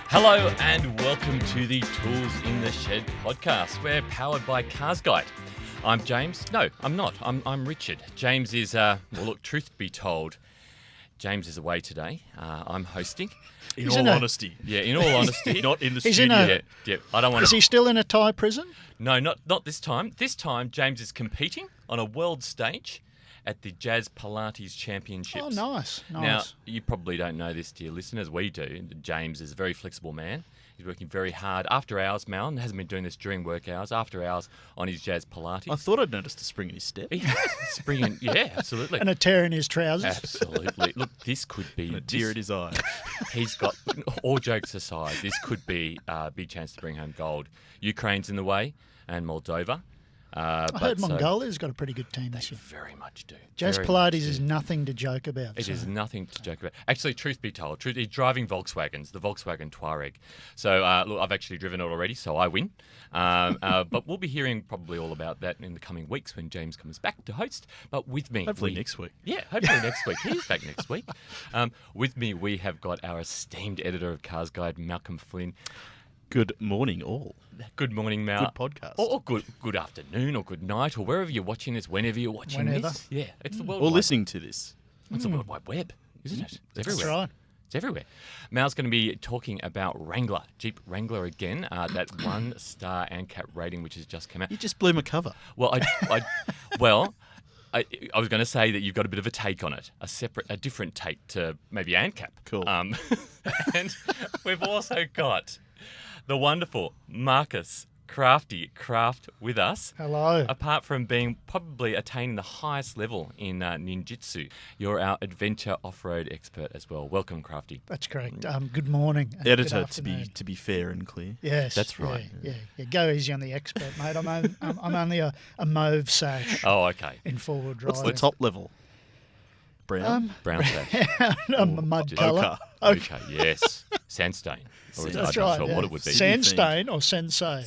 Hello and welcome to the Tools in the Shed podcast. We're powered by CarsGuide. I'm James. No, I'm not. I'm Richard. James is, well, look, truth be told, James is away today. I'm hosting. In all honesty. Yeah, in all honesty. Not in the He's studio. Yeah, I don't want to. Is he still in a Thai prison? No, not this time. This time, James is competing on a world stage at the Jazz Pilates Championships. Oh, nice. Now, you probably don't know this, dear listeners. We do. James is a very flexible man. He's working very hard after hours, Mal, and hasn't been doing this during work hours, after hours on his Jazz Pilates. I thought I'd noticed a spring in his step. He has spring in, yeah, absolutely. And a tear in his trousers. Absolutely. Look, this could be... And a tear in his eye. He's got, all jokes aside, this could be a big chance to bring home gold. Ukraine's in the way, and Moldova. I heard Mongolia's got a pretty good team this year. Very much do. Jazz Very Pilates much is do. nothing to joke about. It is nothing to joke about. Actually, truth be told, he's driving Volkswagens, the Volkswagen Touareg. So, look, I've actually driven it already, so I win. But we'll be hearing probably all about that in the coming weeks when James comes back to host. But with me... Hopefully next week. Yeah, hopefully next week. He is back next week. With me, we have got our esteemed editor of CarsGuide, Malcolm Flynn. Good morning, all. Good morning, Mal. Good podcast. Or good afternoon or good night or wherever you're watching this, whenever you're watching this. Yeah, it's the world. Or listening to this. It's the World Wide Web, isn't it? It's everywhere. That's right. It's everywhere. Mal's going to be talking about Wrangler, Jeep Wrangler again, that 1-star ANCAP rating which has just come out. You just blew my cover. Well, I was going to say that you've got a bit of a take on it, a different take to maybe ANCAP. Cool. And we've also got the wonderful Marcus Crafty Craft with us. Hello. Apart from being probably attaining the highest level in ninjutsu, you're our adventure off-road expert as well. Welcome, Crafty. That's correct. Good morning. and Editor, good afternoon. to be fair and clear. Yes. That's right. Yeah. Go easy on the expert, mate. I'm only a mauve sash Oh, okay. in four-wheel drive. What's the top level? Brown? Brown sash. A mud just- colour. Okay, yes. Sandstone. Or is it- That's I'm not right. sure yeah. what it would be. Sandstone or sensei?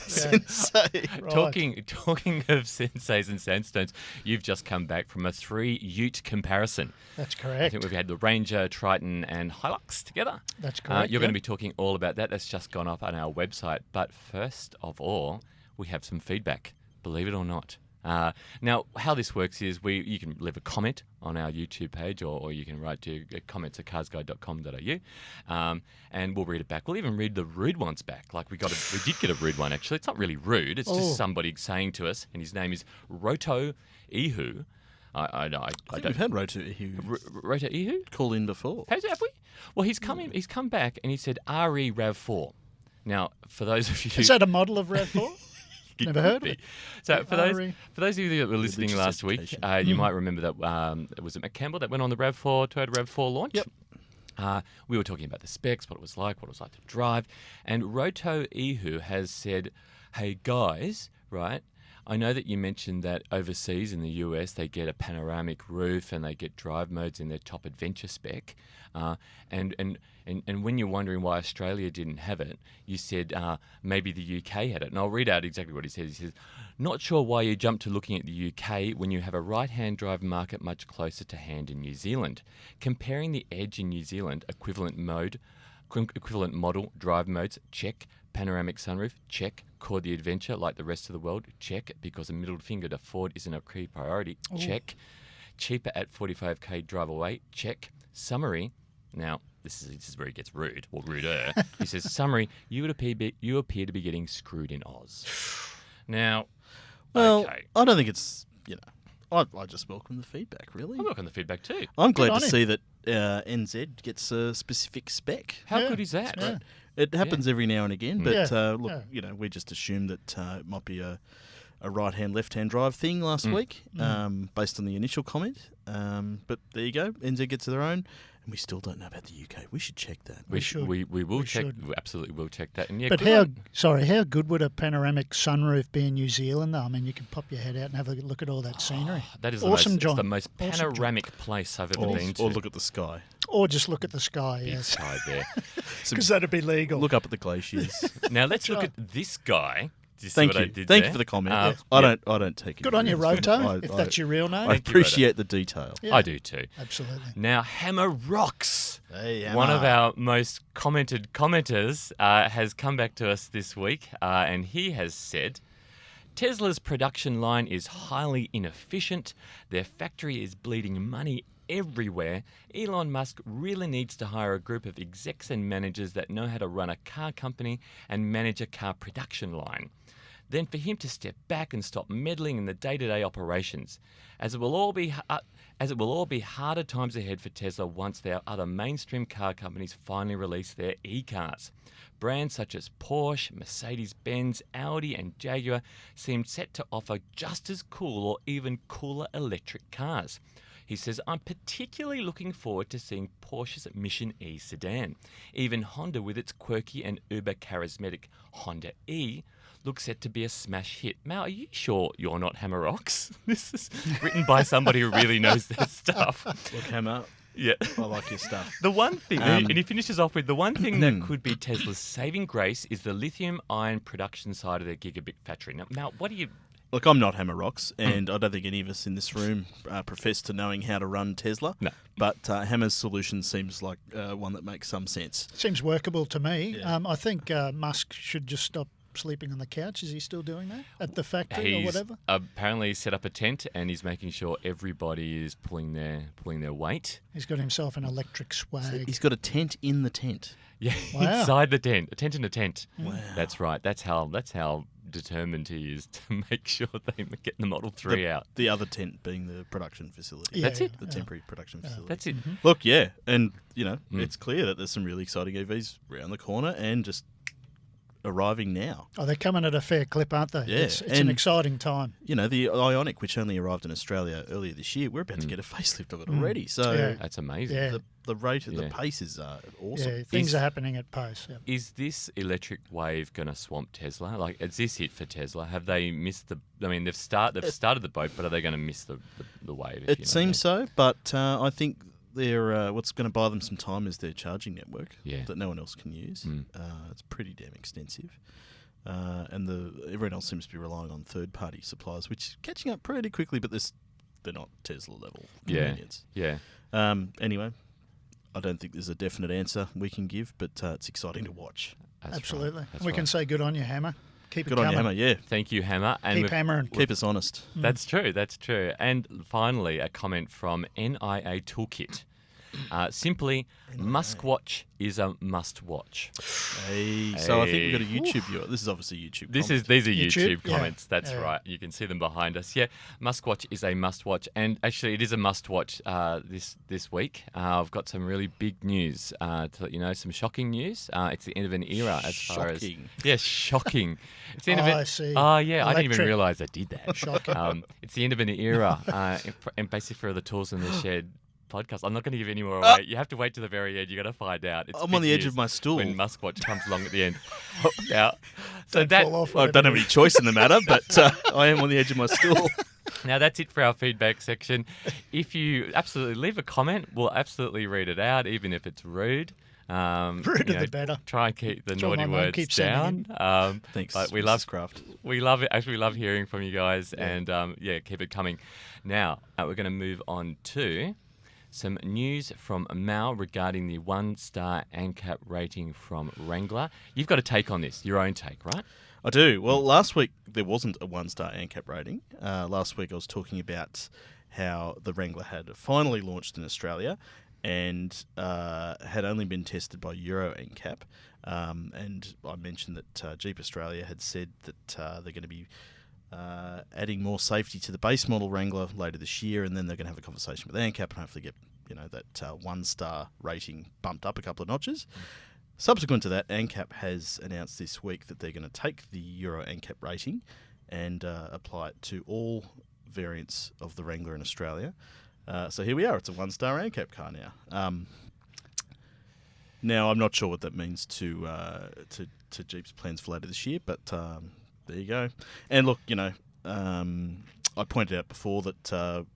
Sensei. Right. Talking of senseis and sandstones, you've just come back from a 3-ute comparison. That's I correct. think we've had the Ranger, Triton and Hilux together. That's correct. You're going to yeah. be talking all about that. That's just gone up on our website. But first of all, we have some feedback, believe it or not. Now, how this works is you can leave a comment on our YouTube page or you can write to comments at carsguide.com.au and we'll read it back. We'll even read the rude ones back. Like we did get a rude one, actually. It's not really rude. It's just somebody saying to us, and his name is Roto Ihu. I think we've had Roto Ihu Roto Ihu? call in before. Have we? Well, he's come back and he said RE RAV4. Now, for those of you... Is that a model of RAV4? Never heard of it. So for those of you that were listening Religious last week, education. you might remember that was it McCampbell that went on the Toyota RAV4 launch? Yep. We were talking about the specs, what it was like to drive, and Roto Ihu has said, "Hey guys, right? I know that you mentioned that overseas in the US they get a panoramic roof and they get drive modes in their top adventure spec, and when you're wondering why Australia didn't have it, you said maybe the UK had it." And I'll read out exactly what he says. He says, "Not sure why you jumped to looking at the UK when you have a right-hand drive market much closer to hand in New Zealand. Comparing the Edge in New Zealand, equivalent model, drive modes, check. Panoramic sunroof, check. Core the Adventure, like the rest of the world, check. Because a middle finger to Ford isn't a key priority, check. Cheaper at 45k drive away, check. Summary." Now, this is where he gets rude, or ruder. He says, "Summary, you appear to be getting screwed in Oz." Now, Well, okay. I don't think it's, I just welcome the feedback, really. I'm looking at the feedback too. I'm glad Good to on see that NZ gets a specific spec. How Yeah. good is that? Yeah. It happens every now and again, but Yeah. look, we just assumed that it might be a right-hand, left-hand drive thing last week, based on the initial comment. But there you go. NZ gets their own, and we still don't know about the UK. We should check that. We will We check. should. We absolutely will check that. And yeah, But good on- how good would a panoramic sunroof be in New Zealand, though? I mean, you could pop your head out and have a look at all that scenery. That is Awesome, it's John. the most Awesome, John. panoramic place I've ever been to. Or look at the sky. Or just look at the sky, Big yes. sky there. Because that'd be legal. Look up at the glaciers. Now let's look right. at this guy. Do you see Thank what I you. did Thank there? you for the comment. Yeah. I don't take it. Good on you, Roto, if that's your real name. I Thank you, Roto. appreciate the detail. Yeah, I do too. absolutely. Now, Hammer Rocks. Hey, Emma. One of our most commented commenters has come back to us this week, and he has said, Tesla's production line is highly inefficient. Their factory is bleeding money everywhere. Elon Musk really needs to hire a group of execs and managers that know how to run a car company and manage a car production line. Then for him to step back and stop meddling in the day-to-day operations, as it will all be harder times ahead for Tesla once their other mainstream car companies finally release their e-cars. Brands such as Porsche, Mercedes-Benz, Audi and Jaguar seem set to offer just as cool or even cooler electric cars. He says, I'm particularly looking forward to seeing Porsche's Mission E sedan. Even Honda with its quirky and uber-charismatic Honda E looks set to be a smash hit. Mal, are you sure you're not Hammer Rocks? This is written by somebody who really knows their stuff. Look, Hammer. Yeah. I like your stuff. The one thing, and he finishes off with, the one thing that could be Tesla's saving grace is the lithium-ion production side of their gigabit factory. Now, Mal, what do you... Look, I'm not Hammer Rocks, and I don't think any of us in this room profess to knowing how to run Tesla. No. But Hammer's solution seems like one that makes some sense. Seems workable to me. Yeah. I think Musk should just stop sleeping on the couch. Is he still doing that at the factory or He's whatever? apparently set up a tent and he's making sure everybody is pulling their weight. He's got himself an electric swag. He's got a tent in the tent. Yeah, Wow. inside the tent, a tent in a tent. Wow. That's right. That's how determined he is to make sure they get the Model 3 out. The other tent being the production facility. Yeah, That's it? The temporary production facility. That's it. Look, yeah, and it's clear that there's some really exciting EVs around the corner and just arriving now. Oh, they're coming at a fair clip, aren't they? Yeah, It's an and- exciting time. The Ioniq, which only arrived in Australia earlier this year, we're about to get a facelift of it already. So Yeah. That's amazing. Yeah. the rate of Yeah. the pace is awesome. Yeah, things Is- are happening at pace. Yeah. Is this electric wave going to swamp Tesla? Like, is this it for Tesla? Have they missed the? I mean, they've started the boat, but are they going to miss the wave? It seems so, but I think they're what's going to buy them some time is their charging network that no one else can use. It's pretty damn extensive. And everyone else seems to be relying on third-party suppliers, which is catching up pretty quickly, but they're not Tesla level convenience. Yeah. Anyway, I don't think there's a definite answer we can give, but it's exciting to watch. That's Absolutely. Right. That's We can right. say good on you, Hammer. Keep Good it on coming. you, Hammer. Yeah, Thank you, Hammer. And Keep we've- hammering. keep us honest. That's true. That's true. And finally, a comment from NIA Toolkit. Simply, Muskwatch is a must-watch. Hey, so I think we've got a YouTube viewer. This is obviously YouTube. These are YouTube? YouTube Yeah. comments. That's Yeah. right. You can see them behind us. Yeah, Muskwatch is a must-watch, and actually, it is a must-watch this week. I've got some really big news to let you know. Some shocking news. It's the end of an era as far as shocking. It's the end of it. I see. Oh yeah, I didn't even Electric. realise I did that. Shocking. It's the end of an era, and basically for the Tools in the Shed podcast. I'm not going to give any more away. You have to wait to the very end. You got to find out. It's I'm big on the edge news of my stool. when Muskwatch comes along at the end. Now, so Don't that fall off I don't have any choice in the matter, but I am on the edge of my stool. now that's it for our feedback section. If you absolutely leave a comment, we'll absolutely read it out, even if it's rude. Ruder the better. Try and keep the That's what naughty my mum words keeps down. sending Thanks, But we Mrs. love Craft. we love it. Actually, we love hearing from you guys, and keep it coming. Now we're going to move on to some news from Mal regarding the 1-star ANCAP rating from Wrangler. You've got a take on this, your own take, right? I do. Well, last week there wasn't a 1-star ANCAP rating. Last week I was talking about how the Wrangler had finally launched in Australia and had only been tested by Euro ANCAP. And I mentioned that Jeep Australia had said that they're going to be adding more safety to the base model Wrangler later this year, and then they're going to have a conversation with ANCAP and hopefully get that 1-star rating bumped up a couple of notches. Subsequent to that, ANCAP has announced this week that they're going to take the Euro ANCAP rating and apply it to all variants of the Wrangler in Australia. So here we are. It's a 1-star ANCAP car now. Now, I'm not sure what that means to Jeep's plans for later this year, but there you go. And look, I pointed out before that that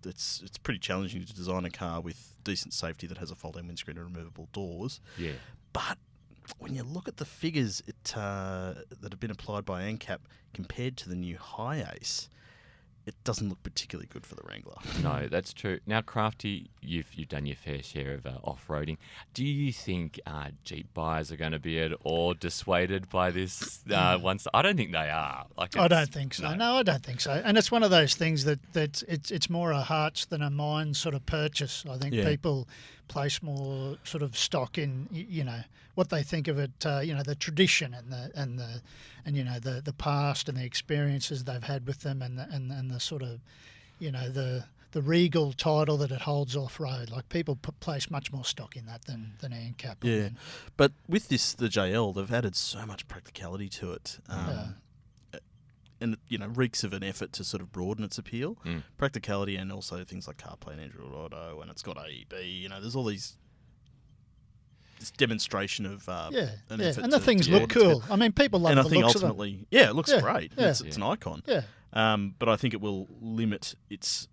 it's pretty challenging to design a car with decent safety that has a fold-down windscreen and removable doors. Yeah. But when you look at the figures that have been applied by ANCAP compared to the new HiAce, it doesn't look particularly good for the Wrangler. No, that's true. Now, Crafty, you've done your fair share of off-roading. Do you think Jeep buyers are going to be at all dissuaded by this once? I don't think they are. I don't think so. No, I don't think so. And it's one of those things that it's more a hearts than a minds sort of purchase. I think people place more sort of stock in, what they think of it, the tradition and the past and the experiences they've had with them and the sort of, the regal title that it holds off-road. Like, people place much more stock in that than ANCAP. Yeah, but with the JL, they've added so much practicality to it. And, reeks of an effort to sort of broaden its appeal. Practicality, and also things like CarPlay and Android Auto, and it's got AEB. There's all this demonstration of an effort. And the things look cool. I mean, people love the looks of them. And I think ultimately, it looks great. Yeah. It's an icon. Yeah. But I think it will limit its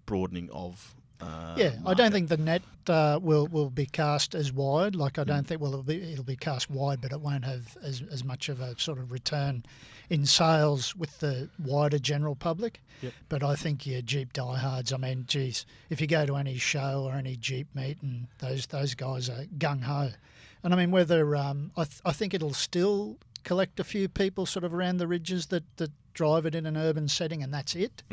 broadening of I don't think the net will be cast as wide. Like, I don't think it'll be cast wide, but it won't have as much of a sort of return in sales with the wider general public. Yep. But I think your Jeep diehards, I mean, geez, if you go to any show or any Jeep meet, and those guys are gung-ho. And I mean, whether I think it'll still collect a few people sort of around the ridges that drive it in an urban setting, and that's it.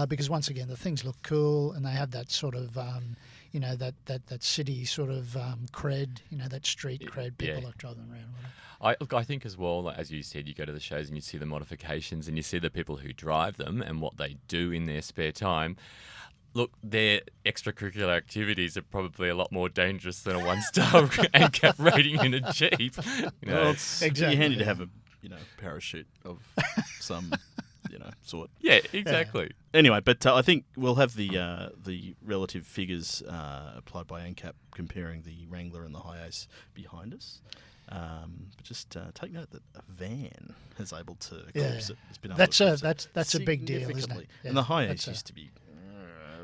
Because once again, the things look cool, and they have that sort of, that city sort of cred, that street cred. People like driving around with it. I think as well, as you said, you go to the shows and you see the modifications and you see the people who drive them and what they do in their spare time. Look, their extracurricular activities are probably a lot more dangerous than a one-star ANCAP rating in a Jeep. Well, it's handy to have a parachute of some sort. Yeah, exactly. Yeah. Anyway, but I think we'll have the relative figures applied by ANCAP comparing the Wrangler and the HiAce behind us. But just take note that a van is able to eclipse it. It's been able that's a big deal, isn't it? Yeah, and the HiAce used to be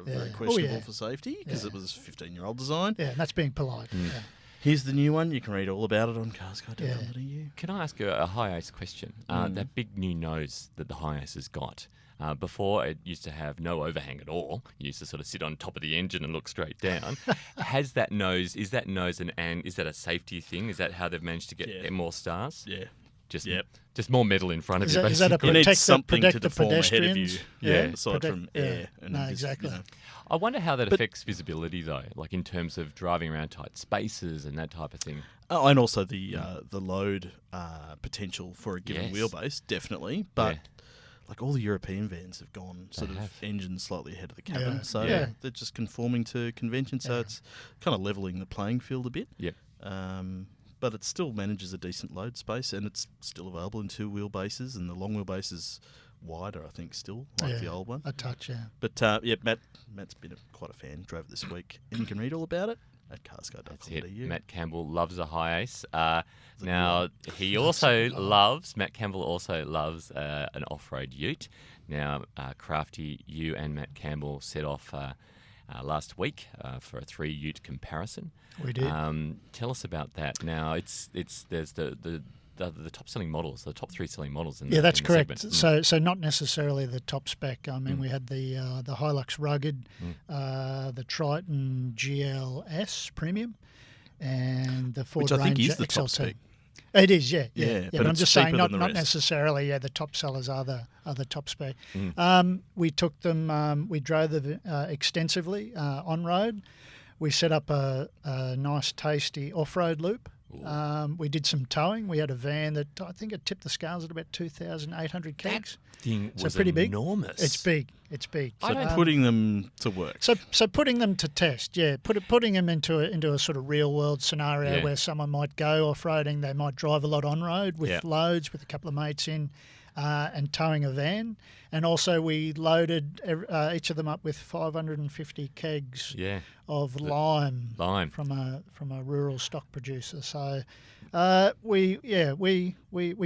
very questionable for safety because it was a 15-year-old design. Yeah, and that's being polite. Yeah. Here's the new one. You can read all about it on CarsGuide.com.au. Can I ask a HiAce question? That big new nose that the HiAce has got. Before, it used to have no overhang at all. You used to sort of sit on top of the engine and look straight down. Is that nose is that a safety thing? Is that how they've managed to get more stars? Yeah. Just more metal in front of you, basically. Is that a you need something to the deform ahead of you, pedestrians? aside from air. And no, exactly. I wonder how that affects visibility, though, like in terms of driving around tight spaces and that type of thing. Oh, and also the load potential for a given wheelbase, definitely. But like all the European vans have gone engines slightly ahead of the cabin, so they're just conforming to convention. So it's kind of leveling the playing field a bit. Yep. But it still manages a decent load space, and it's still available in two wheelbases, and the long wheelbase is wider, I think, still, like the old one. A touch, yeah. But, Matt's been quite a fan, drove it this week, and you can read all about it at CarsGuide.com.au. Matt Campbell loves a HiAce. Now, Matt Campbell also loves an off-road ute. Now, Crafty, you and Matt Campbell set off last week for a 3-ute comparison. We did. Tell us about that. Now, there's the top selling models, the top 3 selling models. That's correct. So not necessarily the top spec. I mean, we had the Hilux Rugged, the Triton GLS Premium, and the Ford Which I think Ranger is the top XLT. spec. It is, yeah. But I'm just saying, not rest. necessarily. Yeah, the top sellers are the top spec. We took them. We drove them extensively on road. We set up a nice, tasty off-road loop. We did some towing. We had a van that I think it tipped the scales at about 2,800 kegs. That thing was pretty enormous. Big. It's big. So putting them to work. So putting them to test, putting them into a sort of real world scenario where someone might go off roading. They might drive a lot on road with loads, with a couple of mates in. and towing a van. And also we loaded each of them up with 550 kegs of lime from a rural stock producer. So we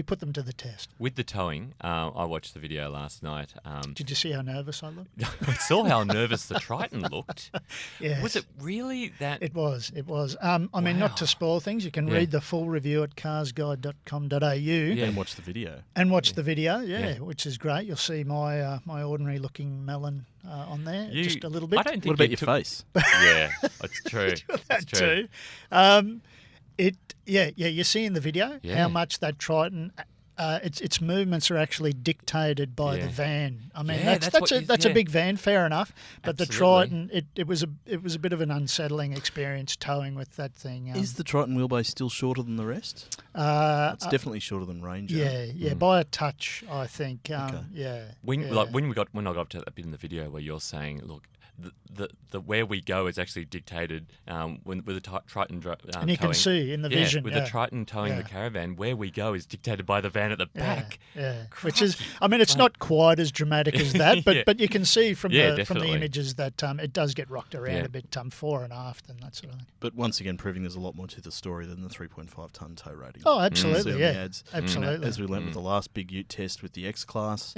put them to the test. With the towing, I watched the video last night. Did you see how nervous I looked? I saw how nervous the Triton looked. Yes. Was it really that? It was. I mean, not to spoil things, you can read the full review at carsguide.com.au and watch the video. Which is great. You'll see my ordinary looking melon on there, just a little bit. I don't think what about your face? Yeah, that's true. That's true. You see in the video how much that Triton, its movements are actually dictated by the van. I mean, that's a big van, fair enough. But the Triton, it was a bit of an unsettling experience towing with that thing. Is the Triton wheelbase still shorter than the rest? It's definitely shorter than Ranger. By a touch, I think. When I got up to that bit in the video where you're saying, look, the where we go is actually dictated with the Triton and you towing. Can see in the vision with the Triton towing the caravan, where we go is dictated by the van at the back. Which is, I mean, it's not quite as dramatic as that, but you can see from the images that it does get rocked around a bit fore and aft and that sort of thing. But once again, proving there's a lot more to the story than the 3.5 ton tow rating. Oh, absolutely, Absolutely. As we learned with the last big ute test with the X-Class.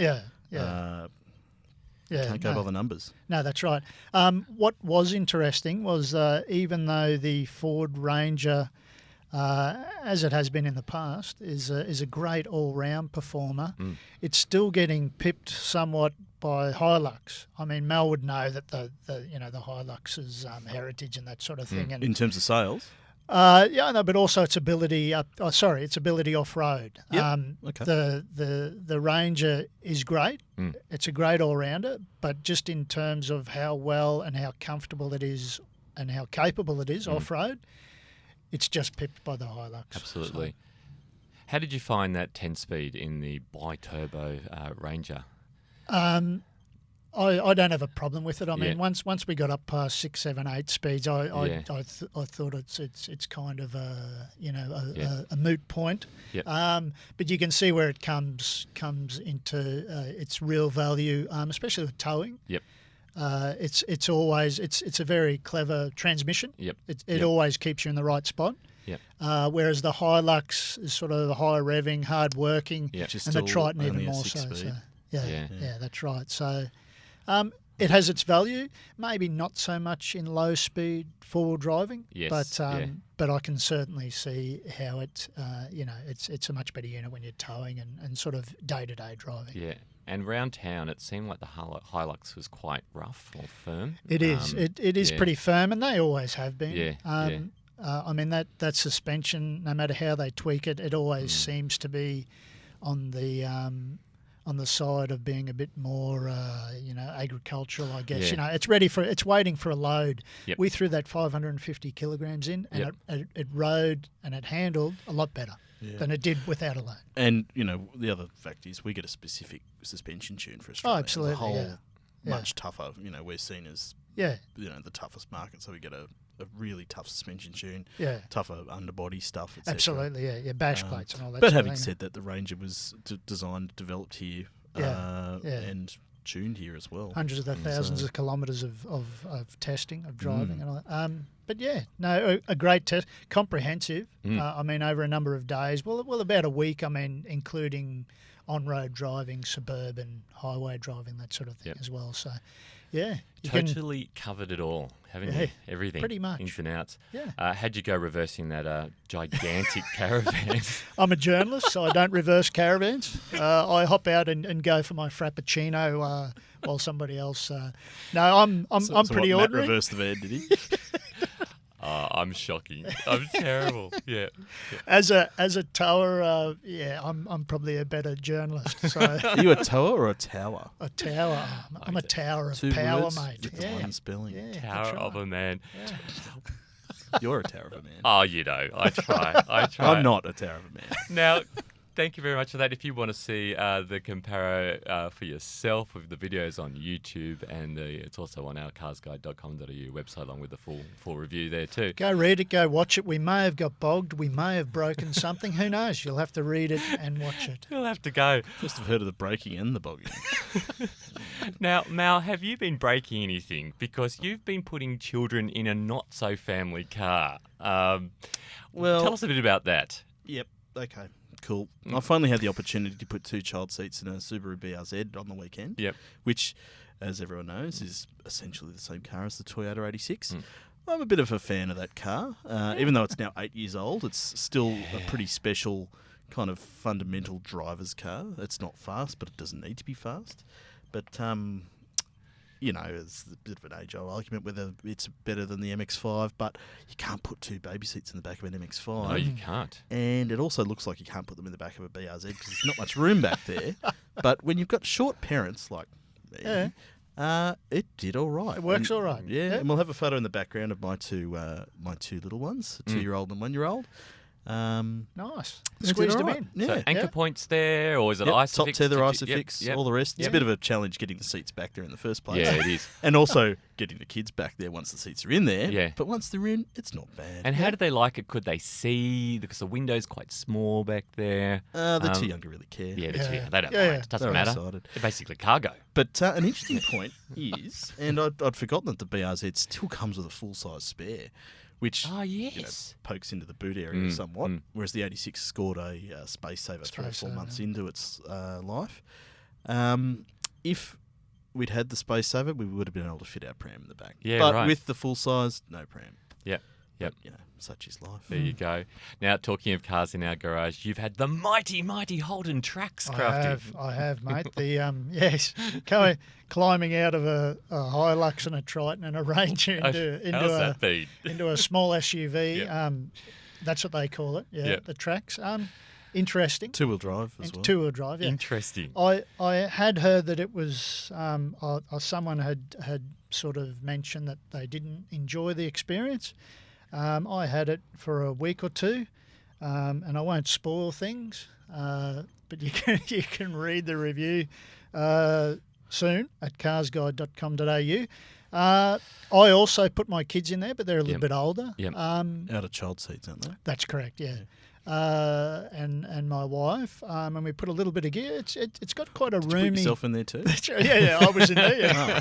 Can't go by the numbers. No, that's right. What was interesting was even though the Ford Ranger, as it has been in the past, is a great all-round performer, it's still getting pipped somewhat by Hilux. I mean, Mel would know that the Hilux's heritage and that sort of thing. And in terms of sales? But also its ability off-road. Okay. The Ranger is great. It's a great all-rounder, but just in terms of how well and how comfortable it is and how capable it is off-road, it's just pipped by the Hilux. Absolutely. So. How did you find that 10-speed in the bi-turbo Ranger? I don't have a problem with it. I mean, once we got up past 6, 7, 8 speeds, I thought it's kind of a moot point. Yep. But you can see where it comes into its real value, especially with towing. Yep. It's always it's a very clever transmission. Yep. It always keeps you in the right spot. Yep. Whereas the Hilux is sort of higher revving, hard working, and the Triton even more so. That's right. So. It has its value, maybe not so much in low-speed four-wheel driving, but I can certainly see how it's a much better unit when you're towing and sort of day-to-day driving. Yeah, and round town, it seemed like the Hilux was quite rough or firm. It is. It is pretty firm, and they always have been. I mean, that suspension, no matter how they tweak it, it always seems to be on the side of being a bit more, agricultural, I guess. Yeah. It's waiting for a load. Yep. We threw that 550 kilograms in, and it rode and it handled a lot better than it did without a load. And, the other fact is we get a specific suspension tune for Australia. Oh, absolutely, the whole much tougher. We're seen as, the toughest market, so we get a really tough suspension tune, tougher underbody stuff, etc. Absolutely, bash plates and all that. But having said that, the Ranger was designed, developed here, and tuned here as well. Hundreds of thousands of kilometres of testing, of driving, and all that. But a great test, comprehensive. I mean, over a number of days, well, about a week. I mean, including on-road driving, suburban, highway driving, that sort of thing as well. So. Yeah. Totally covered it all, haven't you? Everything. Pretty much. Ins and outs. Yeah. How'd you go reversing that gigantic caravan? I'm a journalist, so I don't reverse caravans. I hop out and go for my frappuccino while somebody else... I'm pretty ordinary. Matt reversed the van, did he? I'm shocking. I'm terrible. Yeah. As a tower, I'm probably a better journalist. So. Are you a tower or a tower? A tower. I'm a tower of power, words, mate. One spelling. Yeah, tower of a man. Yeah. You're a tower of a man. Oh, I try. I'm not a tower of a man. Now, thank you very much for that. If you want to see the Comparo for yourself with the videos on YouTube, and it's also on our carsguide.com.au website along with the full review there too. Go read it, go watch it. We may have got bogged. We may have broken something. Who knows? You'll have to read it and watch it. You'll have to go. First I've heard of the braking and the bogging. Now, Mal, have you been breaking anything? Because you've been putting children in a not-so-family car. Well, tell us a bit about that. Yep. Okay. Cool. I finally had the opportunity to put 2 child seats in a Subaru BRZ on the weekend. Yep. Which, as everyone knows, is essentially the same car as the Toyota 86. I'm a bit of a fan of that car. Even though it's now 8 years old, it's still a pretty special kind of fundamental driver's car. It's not fast, but it doesn't need to be fast. But, you know, it's a bit of an age-old argument whether it's better than the MX-5, but you can't put 2 baby seats in the back of an MX-5. No, you can't. And it also looks like you can't put them in the back of a BRZ because there's not much room back there. But when you've got short parents like me, it did all right. It works all right. Yeah, and we'll have a photo in the background of my two little ones, a 2-year-old and 1-year-old. Nice. It's Squeezed all them right. in. Yeah. So anchor points there, or is it ISOFIX? Top tether, Did you- ISOFIX, all the rest. It's a bit of a challenge getting the seats back there in the first place. Yeah, it is. And also getting the kids back there once the seats are in there. Yeah. But once they're in, it's not bad. And how did they like it? Could they see? Because the window's quite small back there. They're too young to really care. Yeah, Yeah. they don't Yeah, mind. yeah. It doesn't They're matter. excited. They're basically cargo. But an interesting point is, and I'd forgotten that the BRZ still comes with a full-size spare, which Oh, you know, yes. pokes into the boot area somewhat, whereas the 86 scored a space saver 3 or 4 months into its life. If we'd had the space saver, we would have been able to fit our pram in the back. Yeah, but right. with the full size, no pram. Yep. Yep. You know, such is life. There you go. Now, talking of cars in our garage, you've had the mighty Holden Trax, Crafty. I have, mate. The yes, climbing out of a Hilux and a Triton and a Ranger How's that been? into a small SUV. Yep. That's what they call it. Yeah, Yep. the Trax. Interesting. 2-wheel drive as well. 2-wheel drive. Yeah. Interesting. I had heard that it was someone had sort of mentioned that they didn't enjoy the experience. I had it for a week or two, and I won't spoil things, but you can read the review soon at carsguide.com.au. I also put my kids in there, but they're a little bit older. Yep. Out of child seats, aren't they? That's correct, yeah. And my wife, and we put a little bit of gear. It's got quite a Did you put roomy. yourself in there too? Yeah, I was in there. Yeah.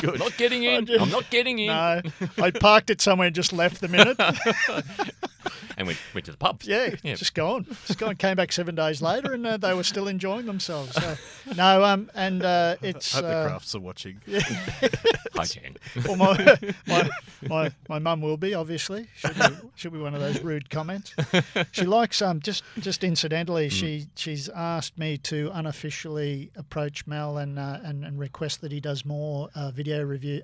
Good. Not getting in. I'm not getting in. No, I parked it somewhere and just left the minute. And went to the pub. Yeah, just gone. Came back 7 days later, and they were still enjoying themselves. So, no, and it's. I hope the Crafts are watching. I can. Well, my mum will be, obviously. Should be one of those rude comments. She likes just incidentally. She's asked me to unofficially approach Mel and request that he does more video review.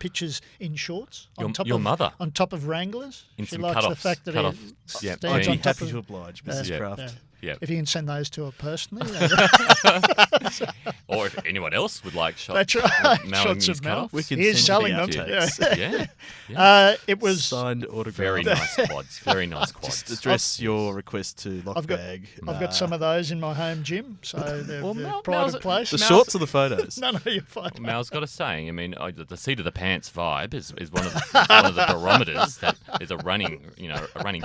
Pictures in shorts Your mother on top of Wranglers. in She some likes cut-offs. the fact that cut-off. he Yeah, stands I'd be on top happy of. to oblige, Mrs. Craft. Yeah. Yeah. If you can send those to her personally. Or if anyone else would like shots. That's right. Mel Shots and of Mel. cut-offs. We can He is send selling the them. outtakes. Yeah. It was. Signed autograph. Very nice quads. Very nice quads. Just address your request to Lockbag. I've got some of those in my home gym, so they're Mel- pride Mel's- of place. The shorts or the photos? No, you're fine. Mal's got a saying. I mean, the seat of the pants vibe is one of the barometers that is a running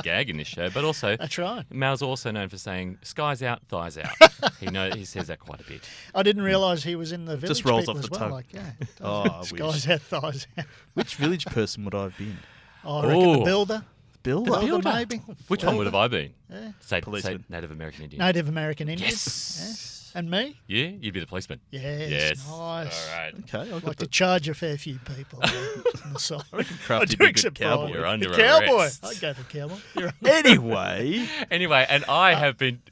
gag in this show. But also, That's right. Mal's also known for saying "skies out, thighs out." He says that quite a bit. I didn't realise he was in the village Just rolls people off as the well. tongue. Like, yeah, Oh, I wish. skies out, thighs out. Which village person would I have been? I reckon the Ooh. builder. Builder. Builder, maybe. Which one would have I been? Yeah. Say Policeman. Native American Indian. Native American Indian. Yes. Yeah. And me? Yeah, you'd be the policeman. Yes. Yes. Nice. All right. Okay, I'll I'd get like to the charge a fair few people on the side. Crafty I do be a good accept cowboy. bribe. You're under The cowboy. arrest. I'd go for cowboy. You're Anyway, Anyway, and I have been.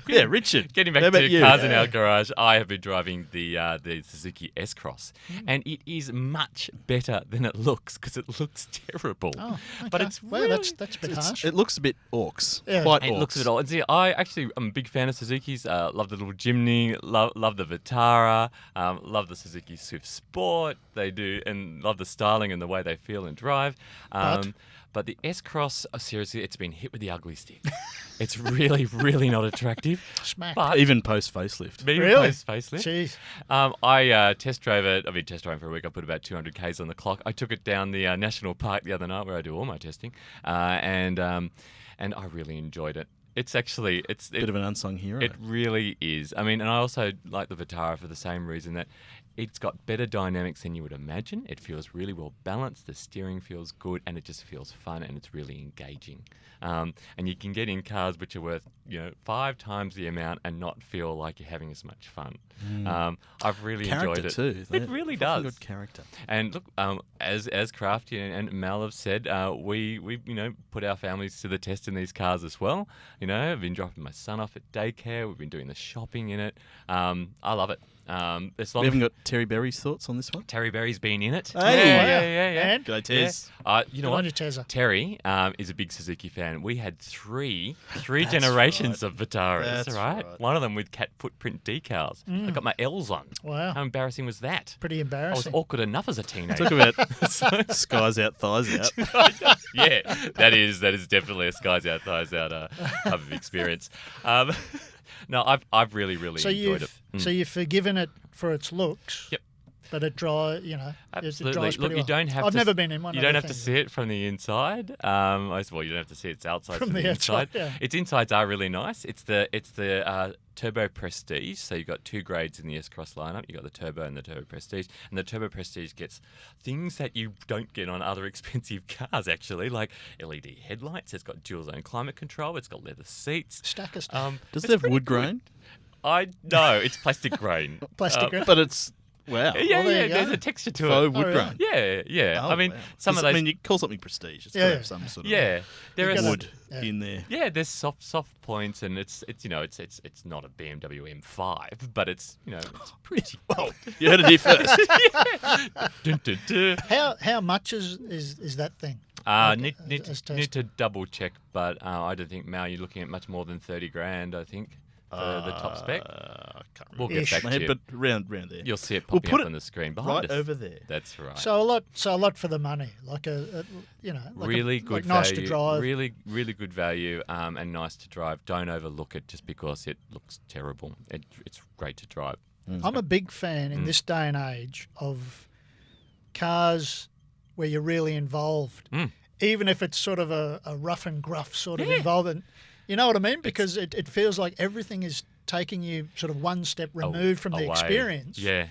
yeah, Richard. Getting how back about to you? cars in our garage, I have been driving the Suzuki S-Cross, and it is much better than it looks because it looks terrible. Oh, okay. But it's well, really, that's a bit harsh. It looks a bit orcs. Yeah. Quite it orcs. looks a bit old. And see, I'm a big fan of Suzuki's. Love love the little Jimny, love the Vitara, love the Suzuki Swift Sport. They do, and love the styling and the way they feel and drive. But the S-Cross, seriously, it's been hit with the ugly stick. It's really, really not attractive. Smack. But Even post-facelift. Really? Post-facelift. Jeez. I test drove it. I've been test driving for a week. I put about 200 Ks on the clock. I took it down the national park the other night where I do all my testing, and I really enjoyed it. It's actually Bit of an unsung hero. It really is. I mean, and I also like the Vitara for the same reason that it's got better dynamics than you would imagine. It feels really well balanced. The steering feels good, and it just feels fun, and it's really engaging. And you can get in cars which are worth 5 times the amount and not feel like you're having as much fun. I've really enjoyed it too. It really does. Good character. And look, as Crafty and Mal have said, we put our families to the test in these cars as well. I've been dropping my son off at daycare. We've been doing the shopping in it. I love it. We haven't got Terry Berry's thoughts on this one. Terry Berry's been in it. Hey, yeah. And? G'day, Tez. You know Good on what? you, Tezza. Terry is a big Suzuki fan. We had three generations of Vitaras, That's right? right. One of them with cat footprint decals. I got my L's on. Wow. How embarrassing was that? Pretty I was embarrassing. awkward enough as a teenager. Talk about skies out, thighs out. Yeah, that is definitely a skies out, thighs out type of experience. No, I've really enjoyed it. So you've forgiven it for its looks. Yep. But it dries, Absolutely. it dries Look, pretty you well. don't have. I've to, never been in one. You of don't the have to things. see it from the inside. You don't have to see its outside From from the the outside, inside. yeah. Its insides are really nice. It's the Turbo Prestige. So you've got 2 grades in the S-Cross lineup. You've got the Turbo and the Turbo Prestige. And the Turbo Prestige gets things that you don't get on other expensive cars, actually, like LED headlights. It's got dual zone climate control. It's got leather seats. Stack of stuff. Does it's it have pretty wood good. grain? No, it's plastic grain. Plastic grain. But it's, wow. Yeah, Well, there you go. there's a texture to Faux it. wood really? grain. Yeah. Oh, I mean, wow. some of those. I mean, you call something prestige. It's got to have some sort of there You've are got to- wood Yeah. in there. Yeah, there's soft points, and it's not a BMW M5, but it's pretty. Well, you heard it here first. Dun, dun, dun. How much is that thing? Need as need to double check, but I don't think Mal, you're looking at much more than 30 grand. I think for the top spec. I can't We'll remember get back my to head, you. but round there. You'll see it We'll popping put up it on the screen behind right us. over there. That's right. So a lot for the money. Like Really good nice value. to drive. Really good value, and nice to drive. Don't overlook it just because it looks terrible. It's great to drive. I'm a big fan in this day and age of cars where you're really involved, even if it's sort of a rough and gruff sort of involvement. You know what I mean? Because it feels like everything is taking you sort of one step removed from the Away. experience. Yeah.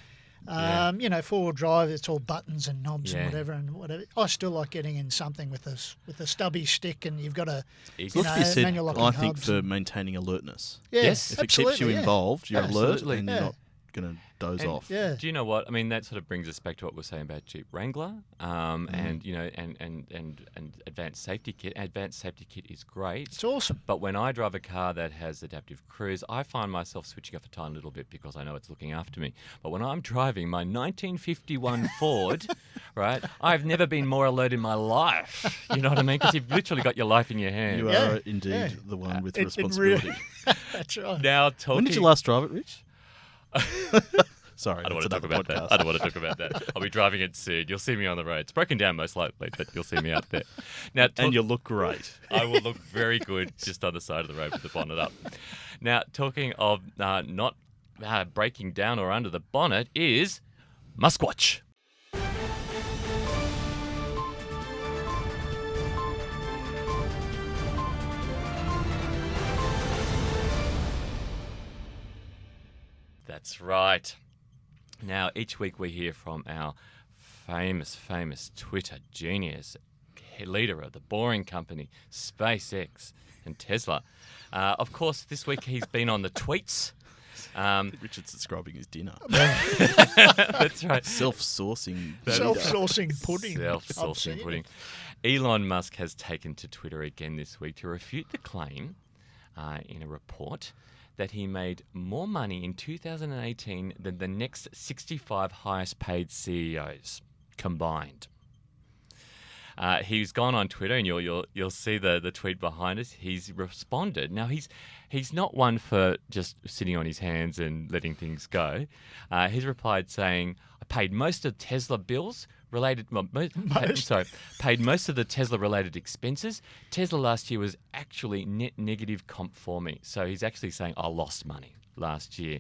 Four-wheel drive, it's all buttons and knobs Yeah. and whatever. I still like getting in something with a stubby stick, and you've got a It's Look to be said, manual locking I think, hubs for and- maintaining alertness. Yes. If it keeps you involved, you're Absolutely. alert, and you're Yeah. not going to doze And off. Yeah. Do you know what? I mean, that sort of brings us back to what we're saying about Jeep Wrangler, and advanced safety kit. Advanced safety kit is great. It's awesome. But when I drive a car that has adaptive cruise, I find myself switching off the time a little bit because I know it's looking after me. But when I'm driving my 1951 Ford, right, I've never been more alert in my life. You know what I mean? Because you've literally got your life in your hand. You Yeah. are indeed Yeah. the one with It responsibility. really- That's right. Now talking. When did you last drive it, Rich? Sorry, I don't want to that's talk another about that. podcast. I don't want to talk about that. I'll be driving it soon. You'll see me on the road. It's broken down most likely, but you'll see me out there. Now, And you look great. I will look very good just on the side of the road with the bonnet up. Now, talking of not breaking down or under the bonnet is Muskwatch. That's right. Now, each week we hear from our famous Twitter genius, leader of the Boring Company, SpaceX, and Tesla. Of course, this week he's been on the tweets. Richard's describing his dinner. That's right. Self-sourcing. Self-sourcing pudding. I've Self-sourcing seen pudding. it. Elon Musk has taken to Twitter again this week to refute the claim in a report that he made more money in 2018 than the next 65 highest paid CEOs combined. He's gone on Twitter, and you'll see the tweet behind us. He's responded. Now he's not one for just sitting on his hands and letting things go. He's replied saying, "I paid most of Tesla bills." Paid most of the Tesla-related expenses. Tesla last year was actually net negative comp for me. So he's actually saying I lost money last year.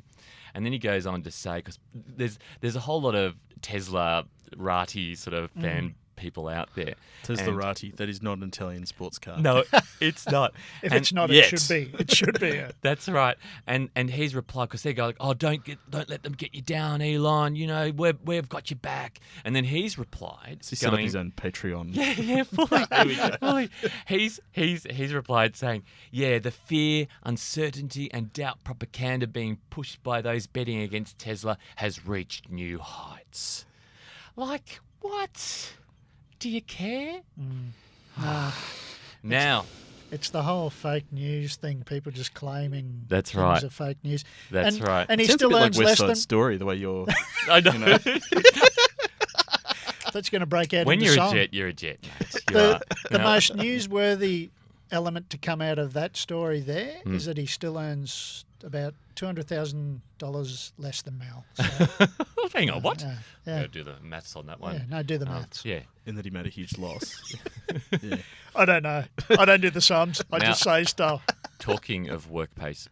And then he goes on to say, because there's a whole lot of Tesla-rati sort of fan people out there. Tesla-rati, that is not an Italian sports car. No, it's not. If it's not, it should be. It should be. That's right. And he's replied, because they go like, "Oh, don't let them get you down, Elon. You know, we've got your back." And then he's replied, He set up his own Patreon. Yeah, fully. He's replied saying, "Yeah, the fear, uncertainty, and doubt propaganda being pushed by those betting against Tesla has reached new heights." Like, what? Do you care? Now, it's the whole fake news thing. People just claiming that's things right. are fake news. That's right. And he Sounds still a bit earns like West less Side than. Story, the way you're. I know. You know. That's going to break out. When into you're song. a jet, you're a jet, mate. You are. The most newsworthy element to come out of that story there is that he still earns about $200,000 less than Mal. So, hang on, what? yeah. Gotta do the maths on that one. Yeah, no, do the maths. Yeah. In that he made a huge loss. Yeah. I don't know. I don't do the sums. I just say stuff. Talking of workplace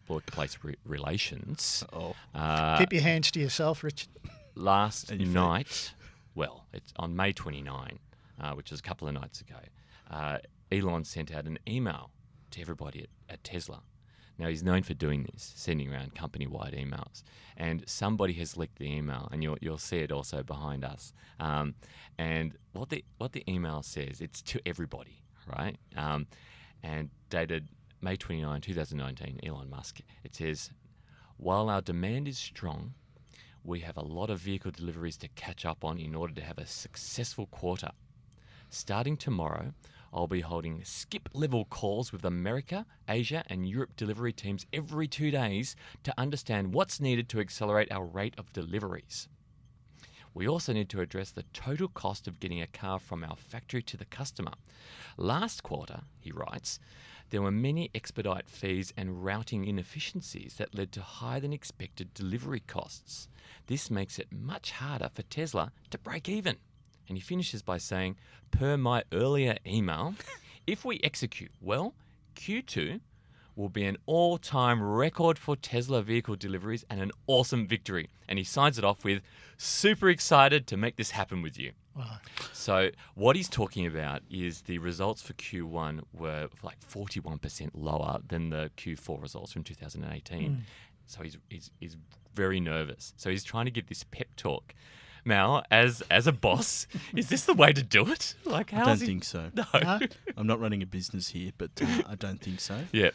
relations, Keep your hands to yourself, Richard. last night, well, it's on May 29, which was a couple of nights ago, Elon sent out an email to everybody at Tesla. Now, he's known for doing this, sending around company-wide emails. And somebody has leaked the email, and you'll see it also behind us. And what the email says, it's to everybody, right? And dated May 29, 2019, Elon Musk. It says, "While our demand is strong, we have a lot of vehicle deliveries to catch up on in order to have a successful quarter. Starting tomorrow, I'll be holding skip-level calls with America, Asia, and Europe delivery teams every 2 days to understand what's needed to accelerate our rate of deliveries. We also need to address the total cost of getting a car from our factory to the customer. Last quarter," he writes, "there were many expedite fees and routing inefficiencies that led to higher than expected delivery costs. This makes it much harder for Tesla to break even." And he finishes by saying, "Per my earlier email, if we execute well, Q2 will be an all-time record for Tesla vehicle deliveries and an awesome victory." And he signs it off with, "Super excited to make this happen with you." Wow. So what he's talking about is the results for Q1 were like 41% lower than the Q4 results from 2018. So he's very nervous. So he's trying to give this pep talk. Mal, as a boss, is this the way to do it? Like, I don't think so. No. I'm not running a business here, but I don't think so. Yeah.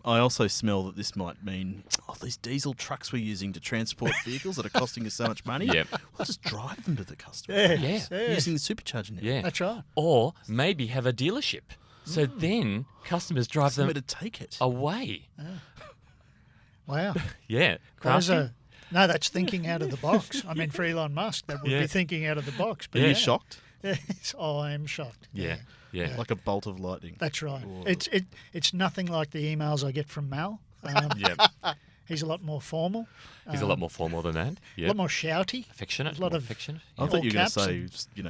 I also smell that this might mean, these diesel trucks we're using to transport vehicles that are costing us so much money, we'll just drive them to the customer. Yeah. Using the supercharger network. Yeah. That's right. Or maybe have a dealership. So then customers drive them Somewhere to take it. away. Wow. Yeah. Those Crafty? are, no, that's thinking out of the box. I mean, for Elon Musk, that would be thinking out of the box. But Are you shocked? Oh, I am shocked. Yeah. Like a bolt of lightning. That's right. Or- It's nothing like the emails I get from Mal. Yeah. He's a lot more formal. He's a lot more formal than that. A Yeah. lot more shouty. Affectionate. a lot more of- affectionate. I thought you were going to caps say,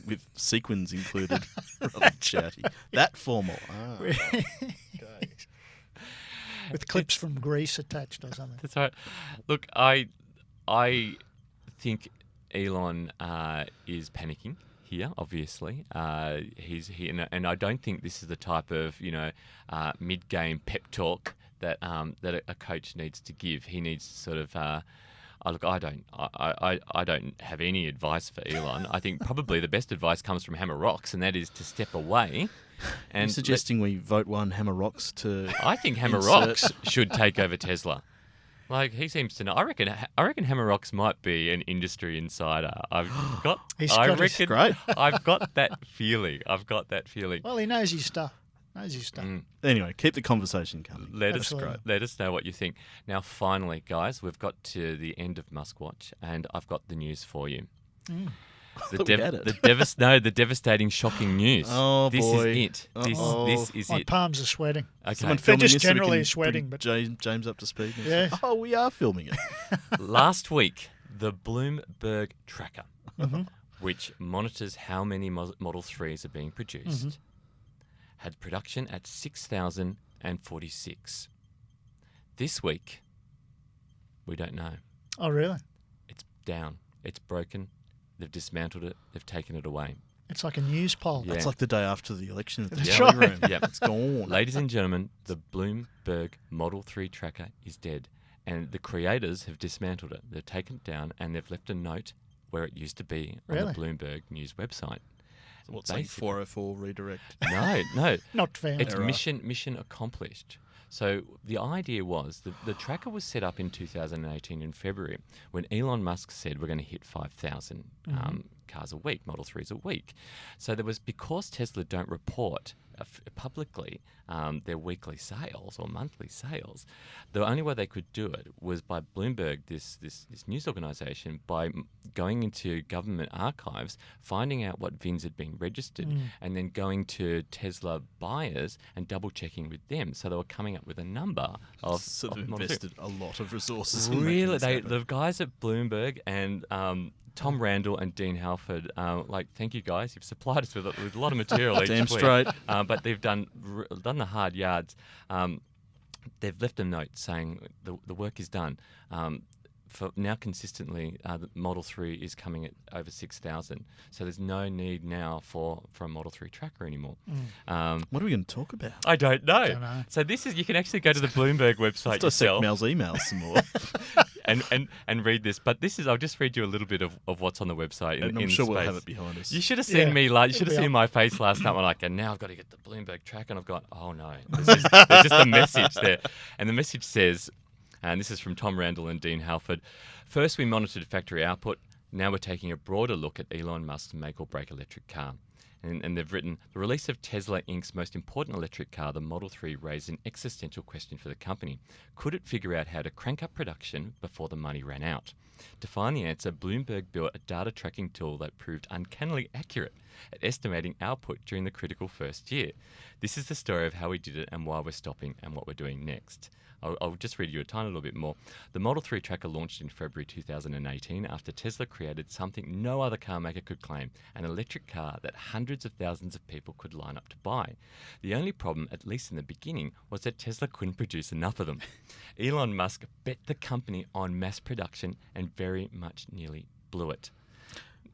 with sequins included, rather than shouty. That formal. With clips from Greece attached or something. That's right. Look, I think Elon is panicking here. Obviously, he's here, and I don't think this is the type of mid-game pep talk that a coach needs to give. He needs to sort of. Look, I don't have any advice for Elon. I think probably the best advice comes from Hammer Rocks, and that is to step away. And You're suggesting we vote one Hammer Rocks to... I think Hammer insert- Rocks should take over Tesla. Like, he seems to know. I reckon Hammer Rocks might be an industry insider. I've got that feeling. Well, he knows his stuff. Anyway, keep the conversation coming. Let us know what you think. Now, finally, guys, we've got to the end of Muskwatch, and I've got the news for you. The devastating, shocking news. Oh, this boy. is it. This is My it. palms are sweating. Okay. Someone They're filming just this so we generally can sweating, bring but James up to speed. Yeah. Oh, we are filming it. Last week, the Bloomberg tracker, Mm-hmm. which monitors how many Model 3s are being produced, had production at 6,046. This week, we don't know. oh really? It's down. It's broken. They've dismantled it. They've taken it away. It's like a news poll. Yeah. It's like the day after the election at the That's tally right. room. Yep. It's gone. Ladies and gentlemen, the Bloomberg Model 3 tracker is dead. And the creators have dismantled it. They've taken it down and they've left a note where it used to be on Really? the Bloomberg News website. What's like Basically- 404 redirect? No. Not fair. It's Error. mission accomplished. So the idea was that the tracker was set up in 2018 in February when Elon Musk said we're going to hit 5,000 cars a week, Model 3s a week. So there was, because Tesla don't report publicly their weekly sales or monthly sales, the only way they could do it was by Bloomberg, this news organisation, by going into government archives, finding out what VINs had been registered, and then going to Tesla buyers and double checking with them. So they were coming up with a number of Sort of Model 3. invested a lot of resources in making Really, this happen. the guys at Bloomberg and Tom Randall and Dean Halford, thank you guys. You've supplied us with a lot of material each Damn week. straight. But they've done the hard yards. They've left a note saying the work is done. For now, consistently, the Model 3 is coming at over 6,000. So there's no need now for a Model 3 tracker anymore. What are we going to talk about? I don't know. Don't know. So you can actually go to the Bloomberg website Let's dissect yourself. Mel's emails some more. And read this. But I'll just read you a little bit of what's on the website. And in I'm sure the we'll space. have it behind us. You should have seen Yeah, me. You should have it'll be seen my face last night. When and now I've got to get the Bloomberg track, and I've got, oh no, there's just a message there, and the message says, and this is from Tom Randall and Dean Halford. First, we monitored factory output. Now we're taking a broader look at Elon Musk's make or break electric car. And they've written, the release of Tesla Inc.'s most important electric car, the Model 3, raised an existential question for the company. Could it figure out how to crank up production before the money ran out? To find the answer, Bloomberg built a data tracking tool that proved uncannily accurate at estimating output during the critical first year. This is the story of how we did it and why we're stopping and what we're doing next. I'll just read you a tiny little bit more. The Model 3 tracker launched in February 2018 after Tesla created something no other car maker could claim, an electric car that hundreds of thousands of people could line up to buy. The only problem, at least in the beginning, was that Tesla couldn't produce enough of them. Elon Musk bet the company on mass production and very much nearly blew it.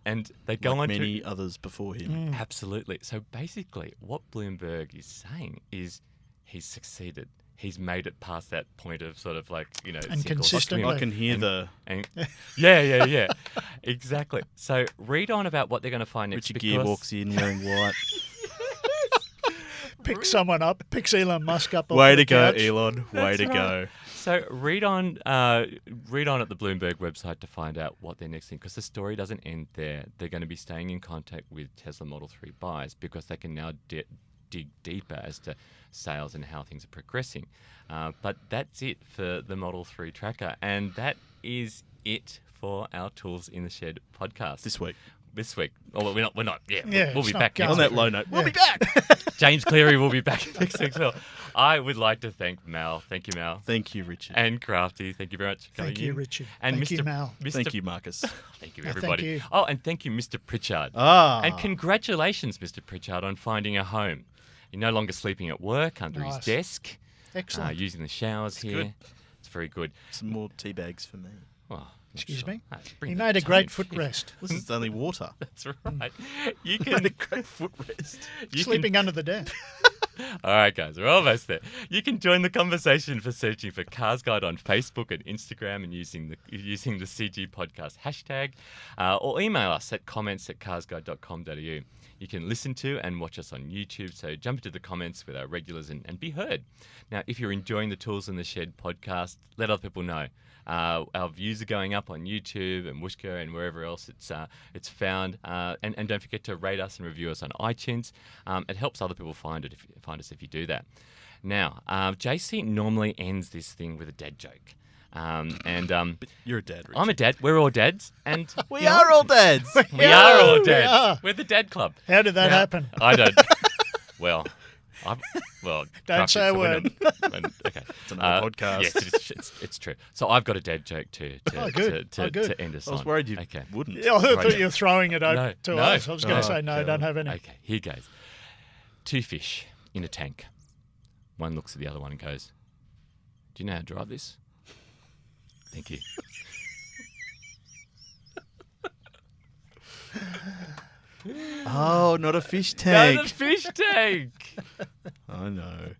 And they go like on many others before him. Absolutely. So basically, what Bloomberg is saying is he's succeeded. He's made it past that point of sort of like, And sink or swim. consistently. I can hear the And yeah. Exactly. So read on about what they're going to find next. Richard Gere because- walks in wearing white. Picks someone up, picks Elon Musk up. off Way the to go, couch. Elon. Way That's to right. go. So read on at the Bloomberg website to find out what their next thing, because the story doesn't end there. They're going to be staying in contact with Tesla Model 3 buyers because they can now dig deeper as to sales and how things are progressing. But that's it for the Model 3 tracker, and that is it for our Tools in the Shed podcast This week. This week. Oh, we're not. Yeah, Yeah, we'll it's be not back going next On that week. low note, we'll Yeah. be back. James Cleary will be back next week as well. I would like to thank Mal. Thank you, Mal. Thank you, Richard. And Crafty, thank you very much for coming Thank you, in. Richard. And Thank Mr. you, Mal. Mr. Thank you, Marcus. Thank you, Yeah, thank everybody. you. Oh, and thank you, Mr. Pritchard. Ah. And congratulations, Mr. Pritchard, on finding a home. You're no longer sleeping at work under his Nice. desk, Excellent. using the showers here. good. It's very good. Some more tea bags for me. Oh, not Excuse sure. me? Ah, bring He the made a change. great footrest. This is only water. That's right. You Made a can. great footrest. You Sleeping under the desk. All right, guys, we're almost there. You can join the conversation for searching for CarsGuide on Facebook and Instagram and using the CG podcast hashtag, or email us at comments@carsguide.com.au. You can listen to and watch us on YouTube, so jump into the comments with our regulars and be heard. Now, if you're enjoying the Tools in the Shed podcast, let other people know. Our views are going up on YouTube and Whooshka and wherever else it's found. And don't forget to rate us and review us on iTunes. It helps other people find us if you do that. Now, JC normally ends this thing with a dad joke. But you're a dad, Richard. I'm a dad. We're all dads, and We are all dads. we are all we dads. are. We're the dad club. How did that Now, happen? I don't. Well, Don't Crafty's say a the winner. word. Okay, It's another podcast. Yes, it's true. So I've got a dad joke too. Oh, good. To end us I was on. worried you Okay. wouldn't. Yeah, I thought Right. you were throwing it No, to no. us. I was going Oh, to say, no, God. don't have any. Okay, here goes. 2 fish in a tank. One looks at the other one and goes, "Do you know how to drive this?" Thank you. Oh, not a fish tank. Not a fish tank. I know.